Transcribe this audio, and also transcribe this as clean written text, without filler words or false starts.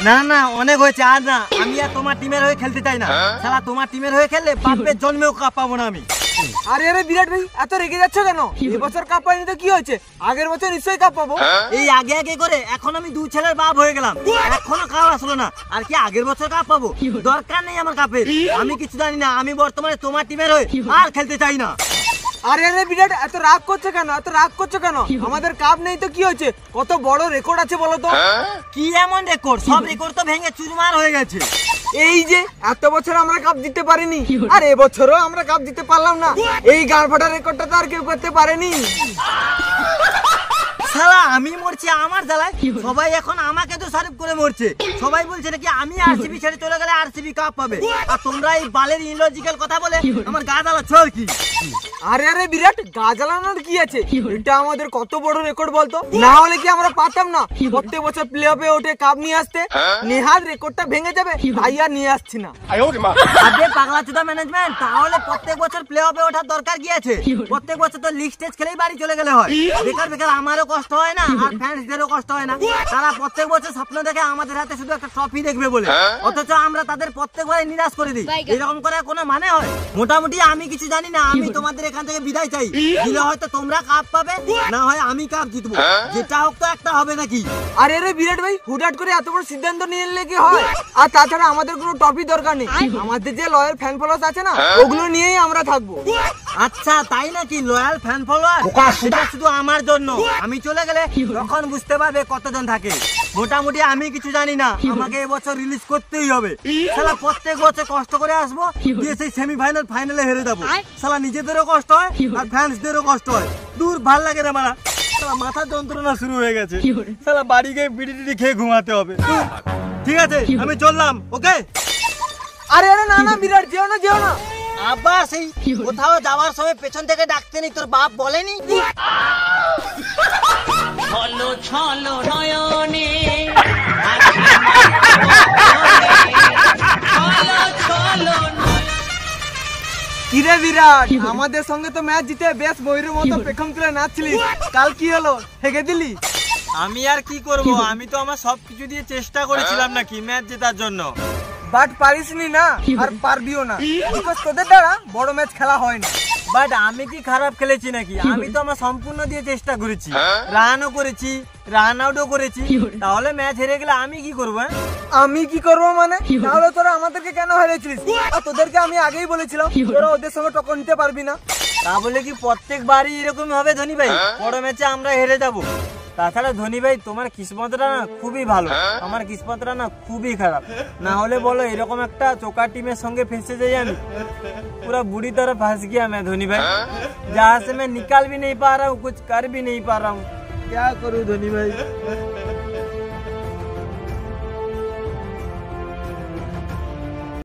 না না অনেক হয়েছে, আর না, আমি আর তোমার টিমের হয়ে খেলতে চাই না। শালা তোমার টিমের হয়ে খেললে বাপের জন্মেও কাপ পাবো না আমি। আরে আরে বিরাট ভাই এত রেগে যাচ্ছ কেন? এবছর কাপ পাইনি তো কি হয়েছে, আগের বছর নিশ্চয়ই কাপ পাবো। এই আগে আগে করে এখন আমি 2 ছেলের বাপ হয়ে গেলাম, এখনো কাপ আসলো না, আর কি আগের বছর কাপ পাবো? দরকার নেই আমার কাপের, আমি কিছু জানি না, আমি বর্তমানে তোমার টিমের হয়ে আর খেলতে চাই না। আরে আরে বিরাট এত রাগ করছো কেন, এত রাগ করছো কেন? আমাদের কাপ নেই তো কি হয়েছে, কত বড় রেকর্ড আছে বলো তো। কি এমন রেকর্ড? সব রেকর্ড তো ভেঙে চুরমার হয়ে গেছে। এই যে এত বছর আমরা কাপ দিতে পারিনি, আর এবছরও আমরা কাপ দিতে পারলাম না, এই গাল ফাটা রেকর্ডটা তো আর কেউ করতে পারেনি। শালা আমি মরছি আমার জ্বালায়, সবাই এখন আমাকে তো সার্ভ করে মরছে। সবাই বলছে নাকি আমি আরসিবি ছেড়ে চলে গেলে আরসিবি কাপ পাবে, আর তোমরা এই বালের ইলজিক্যাল কথা বলে আমার গা জ্বালাচ্ছ আর কি। আরে আরে বিরাট গা জ্বালানোর কি আছে, এটা আমাদের কত বড় রেকর্ড বলতো, না হলে কি আমরা পারতাম না প্রত্যেক বছর প্লে অফে ওঠে কাপ নিয়ে আসতে? নেহাত রেকর্ডটা ভেঙে যাবে তাই আর নিয়ে আসছি না। আরে পাগলা চোদা ম্যানেজমেন্ট, তাহলে প্রত্যেক বছর প্লে অফে ওঠার দরকার কি আছে? প্রত্যেক বছর তো লিগ স্টেজ খেলেই বাড়ি চলে গেলে হয়, বেকার বেকার আমারও কষ্ট হয় না আর ফ্যান্সদেরও কষ্ট হয় না। তারা প্রত্যেক বছর স্বপ্ন দেখে আমাদের হাতে শুধু একটা ট্রফি দেখবে বলে, অথচ আমরা তাদের প্রত্যেকবারে নিরাশ করে দিই। এরকম করে কোনো মানে হয়? মোটামুটি আমি কিছু জানি না, আমি তোমাদের এখান থেকে বিদায় চাই। দিলে হয়তো তোমরা কাপ পাবে, না হয় আমি কাপ জিতবো, যেটা হোক তো একটা হবে নাকি। আরে আরে বিরাট ভাই হুটহাট করে এত বড় সিদ্ধান্ত নিয়ে নিলে কি হয়? আর তাছাড়া আমাদের কোনো ট্রফি দরকার নেই, আমাদের যে লয়াল ফ্যান ফলোয়ার্স আছে না ওগুলো নিয়েই আমরা থাকবো। আচ্ছা তাই নাকি? লয়াল ফ্যান ফলোয়ার সেটা শুধু আমার জন্য, আমি চলে গেলে তখন বুঝতে পারবে কতজন থাকে। মোটামুটি আমি কিছু জানি না, আমাকে এবছর রিলিজ করতেই হবে। শালা প্রত্যেক বছর কষ্ট করে আসবো, দিয়ে সেই সেমিফাইনাল ফাইনালে হেরে যাবো। শালা নিজেদেরও কষ্ট হয় আর ফ্যান্সদেরও কষ্ট হয়। দূর ভাল লাগে রে মারা, শালা মাথার যন্ত্রণা শুরু হয়ে গেছে। শালা বাড়ি গিয়ে বিড়ি টিড়ি খেয়ে ঘুমাতে হবে। ঠিক আছে আমি চললাম, ওকে? আরে আরে না না বিরাট যেও না যেও না। আবার সেই কোথাও যাওয়ার সময় পেছন থেকে ডাকতে নেই, তোর বাপ বলেনি? ছলো ছলো নয়নে কিরে বিরাট, আমাদের সঙ্গে তো ম্যাচ জিতে বেশ বহিরের মতো পেখম তুলে নাচছিলিস, কাল কি হলো, হেগে দিলি? আমি আর কি করব, আমি তো আমার সবকিছু দিয়ে চেষ্টা করেছিলাম নাকি ম্যাচ জেতার জন্য, বাট পারিসনি না আর পারবিও না, বিকজ তোদের দ্বারা বড় ম্যাচ খেলা হয় না। বাট আমি কি খারাপ খেলেছি নাকি? আমি তো আমার সম্পূর্ণ দিয়ে চেষ্টা করেছি, রানও করেছি, রান আউটও করেছি, তাহলে ম্যাচ হেরে গেলে আমি কি করবো? আমি কি করবো মানে? তাহলে তোরা আমাদেরকে কেন হেরেছিলিস? আর তোদেরকে আমি আগেই বলেছিলাম তোরা ওদের সঙ্গে টক্কর নিতে পারবি না। তা বলে কি প্রত্যেকবারই এরকম হবে ধোনি ভাই? বড় ম্যাচে আমরা হেরে যাবো? তাছাড়া ধোনি ভাই তোমার কিসমতটা না খুবই ভালো, আমার কিসমতটা না খুবই খারাপ। না হলে বলো এরকম একটা চোকা টিমের সঙ্গে ফেঁসে যাই আমি, पूरा बुरी तरह फंस गया मैं धोनी भाई, जहाँ से मैं निकाल भी नहीं पा रहा हूँ, कुछ कर भी नहीं पा रहा हूँ, क्या करूँ धोनी भाई।